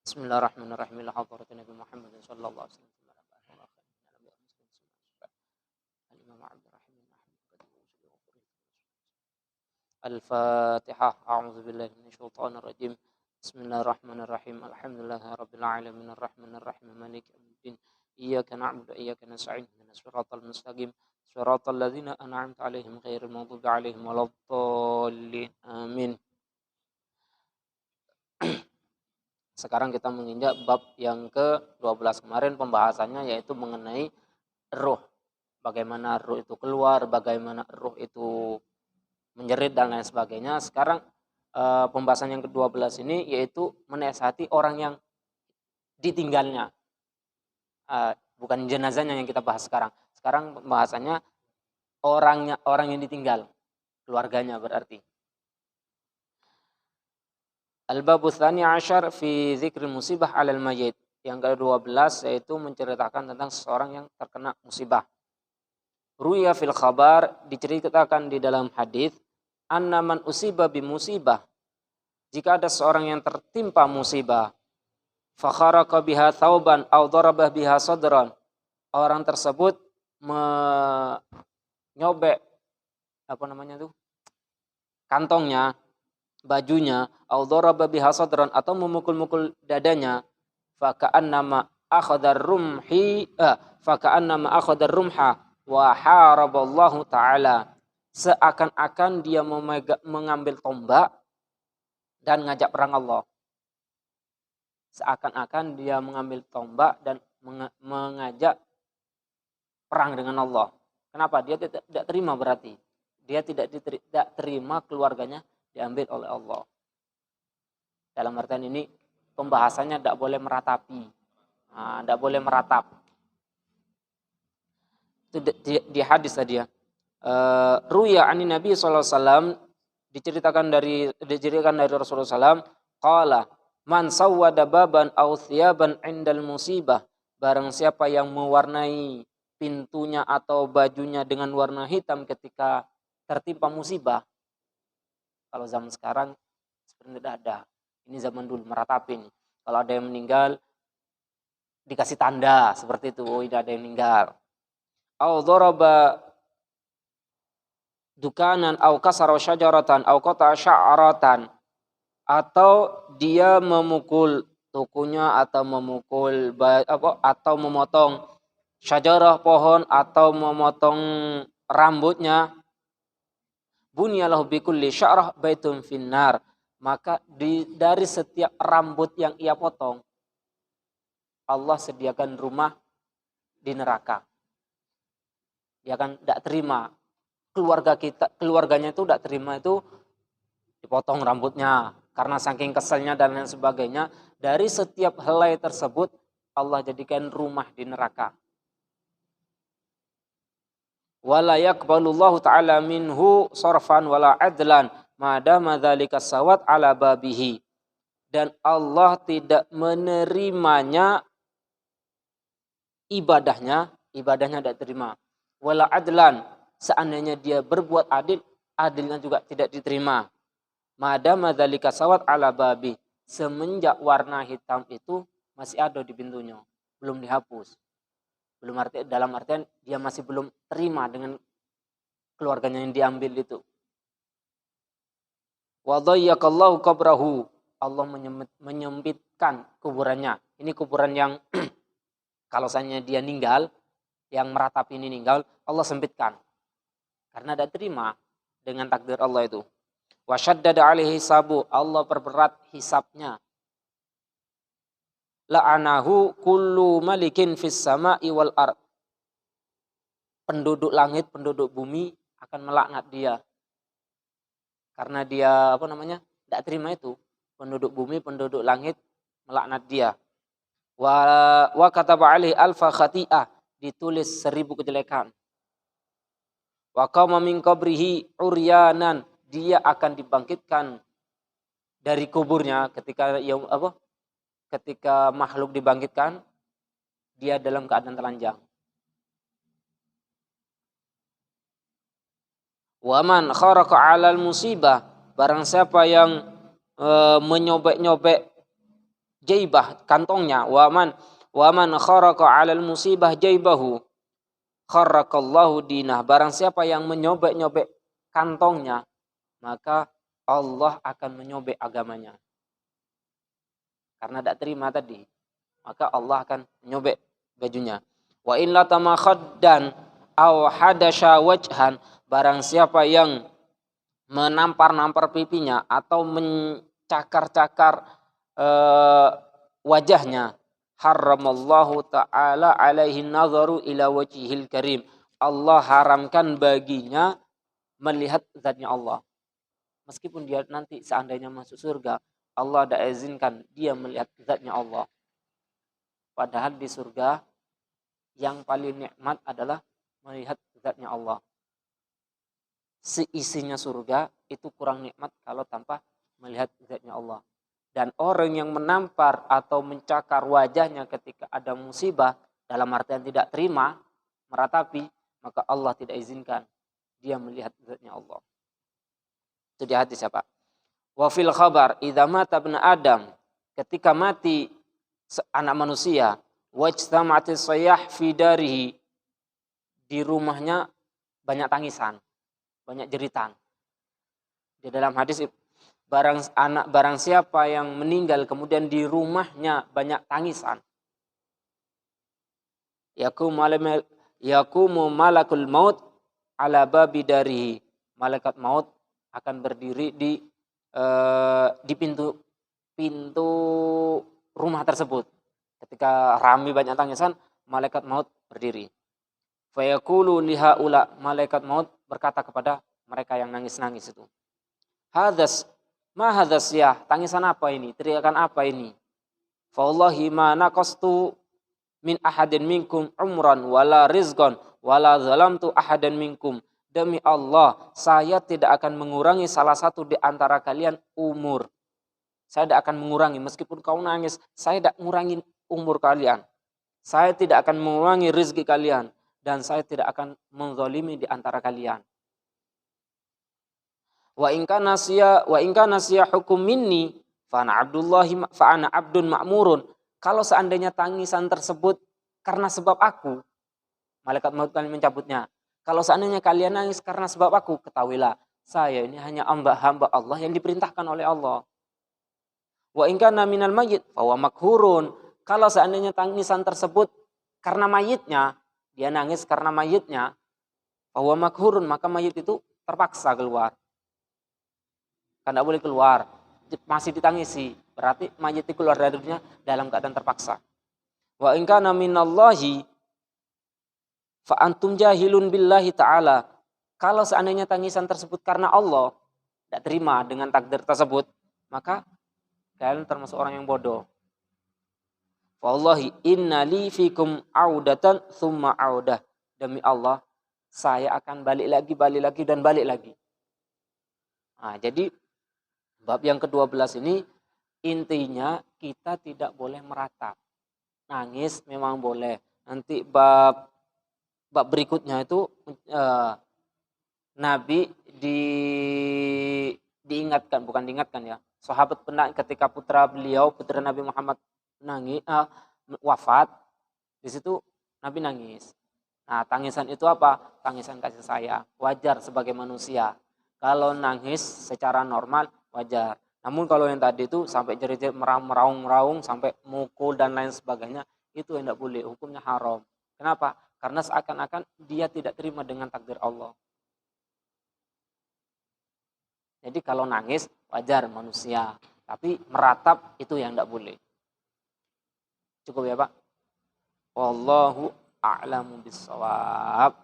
Bismillahirrahmanirrahim. Ila hadratin Nabi Muhammad sallallahu alaihi wasallam. Al-Imam Abdul Rahim bin Ahmad. Al-Fatihah. A'udzu billahi minasyaitonir rajim. Bismillahirrahmanirrahim. Alhamdulillahirabbil alamin arrahmanir rahim maliki yaumiddin. Iyyaka na'budu wa iyyaka nasta'in. Ihdinas siratal mustaqim. Siratal ladzina an'amta 'alaihim ghairil maghdubi 'alaihim waladdallin. Amin. Sekarang kita menginjak bab yang ke-12. Kemarin pembahasannya yaitu mengenai ruh. Bagaimana ruh itu keluar, bagaimana ruh itu menjerit dan lain sebagainya. Sekarang pembahasan yang ke-12 ini yaitu menasihati orang yang ditinggalnya. Bukan jenazahnya yang kita bahas sekarang. Sekarang pembahasannya orang yang ditinggal, keluarganya berarti. Al-babu tsani asyar fi dzikril musibah 'alal mayyit. Yang ke-12 yaitu menceritakan tentang seseorang yang terkena musibah. Ruya fil khabar, diceritakan di dalam hadis, anna man usiba bi musibah. Jika ada seorang yang tertimpa musibah, fa kharaqa biha thauban aw daraba biha sadran. Orang tersebut menyobek kantongnya, bajunya, au daraba biha sadran, atau memukul-mukul dadanya, faka'annama akhadar rumha wa haraballahu ta'ala. Seakan-akan dia mengambil tombak dan ngajak perang Allah. Seakan-akan dia mengambil tombak dan mengajak perang dengan Allah. Kenapa? Dia tidak terima berarti. Dia tidak terima keluarganya diambil oleh Allah. Dalam artian ini pembahasannya tidak boleh meratapi. Tidak boleh meratap. Itu di hadis tadi ya. Ruya ani Nabi SAW, diceritakan dari Rasulullah SAW, qala man sawwada baban aw thiyaban indal musibah. Barang siapa yang mewarnai pintunya atau bajunya dengan warna hitam ketika tertimpa musibah. Kalau zaman sekarang sebenarnya tidak ada. Ini zaman dulu meratapin. Kalau ada yang meninggal dikasih tanda seperti itu. Oh, ini ada yang meninggal. Au daraba dukanan au kasara syajaratan au qata sya'ratan, atau dia memukul tokonya atau memukul atau memotong syajarah pohon atau memotong rambutnya. Bunyalahu bikulli sya'rah baitun finnar. Maka dari setiap rambut yang ia potong, Allah sediakan rumah di neraka. Dia akan tidak terima. Keluarganya itu tidak terima itu dipotong rambutnya. Karena saking keselnya dan lain sebagainya. Dari setiap helai tersebut, Allah jadikan rumah di neraka. Wala yaqbalullahu ta'ala minhu sarfan wala adlan madama dzalika sawat ala babihi. Dan Allah tidak menerimanya ibadahnya tidak terima. Wala adlan, seandainya dia berbuat adil, adilnya juga tidak diterima. Madama dzalika sawat ala babi, semenjak warna hitam itu masih ada di pintunya, belum dihapus. Dalam artian dia masih belum terima dengan keluarganya yang diambil itu. Wa dhayyaqallahu qabrahu, Allah menyempitkan kuburannya. Ini kuburan yang kalau misalnya dia meninggal, yang meratapi ini meninggal, Allah sempitkan. Karena tidak terima dengan takdir Allah itu. Wa syaddada alaihi hisabu, Allah perberat hisabnya. La'anahu kullu malikin fis sama'i wal ard. Penduduk langit, penduduk bumi akan melaknat dia. Karena dia tidak terima itu. Penduduk bumi, penduduk langit melaknat dia. Wa kataba alaihi alfa khati'ah, ditulis 1000 kejelekan. Wa qama min qabrihi uryanan, dia akan dibangkitkan dari kuburnya ketika makhluk dibangkitkan, dia dalam keadaan telanjang. Waman kharaqa 'alal musibah, barang siapa yang menyobek-nyobek jaibah, kantongnya. Waman kharaqa 'alal musibah jaibahu kharraqallahu dinah. Barang siapa yang menyobek-nyobek kantongnya, maka Allah akan menyobek agamanya. Karena tidak terima tadi, maka Allah akan menyobek bajunya. Wa in latama khaddan aw hadasha wajhan, barang siapa yang menampar-nampar pipinya atau mencakar-cakar wajahnya, haramallahu ta'ala alaihi nazaru ila wajhil karim. Allah haramkan baginya melihat zatnya Allah. Meskipun dia nanti seandainya masuk surga, Allah tidak izinkan dia melihat zatnya Allah. Padahal di surga yang paling nikmat adalah melihat zatnya Allah. Seisinya surga itu kurang nikmat kalau tanpa melihat zatnya Allah. Dan orang yang menampar atau mencakar wajahnya ketika ada musibah, dalam artian tidak terima, meratapi, maka Allah tidak izinkan dia melihat zatnya Allah. Itu di hadis apa? Wa fil khabar idza mata ibnu Adam, ketika mati anak manusia, wajtama'atis sayah fi darihi, di rumahnya banyak tangisan, banyak jeritan. Di dalam hadis, barang siapa yang meninggal kemudian di rumahnya banyak tangisan, yakumu malakul maut ala babi darihi, malaikat maut akan berdiri di pintu rumah tersebut. Ketika ramai banyak tangisan, malaikat maut berdiri. Fayaqulu lihaula, malaikat maut berkata kepada mereka yang nangis-nangis itu, ma hadas ya, tangisan apa ini? Teriakan apa ini? Fa wallahi ma naqastu min ahadin minkum umran wala rizqan wala zalamtu ahadan minkum. Demi Allah, saya tidak akan mengurangi salah satu di antara kalian umur. Saya tidak akan mengurangi, meskipun kau nangis, saya tidak mengurangi umur kalian. Saya tidak akan mengurangi rezeki kalian, dan saya tidak akan menzalimi di antara kalian. Wa in kana siya hukum minni fa ana abdun ma'murun. Kalau seandainya tangisan tersebut karena sebab aku, malaikat maut akan mencabutnya. Kalau seandainya kalian nangis karena sebab aku, ketahuilah saya ini hanya hamba Allah yang diperintahkan oleh Allah. Wa in kana minal mayyit fa huwa makhurun. Kalau seandainya tangisan tersebut karena mayitnya, dia nangis karena mayitnya, fa huwa makhurun, maka mayit itu terpaksa keluar. Kan tidak boleh keluar, masih ditangisi, berarti mayit itu keluar dari dunia dalam keadaan terpaksa. Wa in kana minallahi fa antum jahilun billahi ta'ala. Kalau seandainya tangisan tersebut karena Allah, tidak terima dengan takdir tersebut, maka kalian termasuk orang yang bodoh. Wallahi inna li fikum audatan thumma audah. Demi Allah, saya akan balik lagi dan balik lagi. Nah, jadi bab yang ke-12 ini intinya kita tidak boleh meratap. Nangis memang boleh. Nanti bab berikutnya itu Nabi diingatkan, bukan diingatkan ya. Sahabat pernah ketika putra Nabi Muhammad wafat, di situ Nabi nangis. Nah, tangisan itu apa? Tangisan kasih sayang. Wajar sebagai manusia. Kalau nangis secara normal wajar. Namun kalau yang tadi itu sampai jerit-jerit meraung-raung sampai mukul dan lain sebagainya, itu tidak boleh, hukumnya haram. Kenapa? Karena seakan-akan dia tidak terima dengan takdir Allah. Jadi kalau nangis wajar manusia, tapi meratap itu yang tidak boleh. Cukup ya Pak? Wallahu a'lamu bissawab.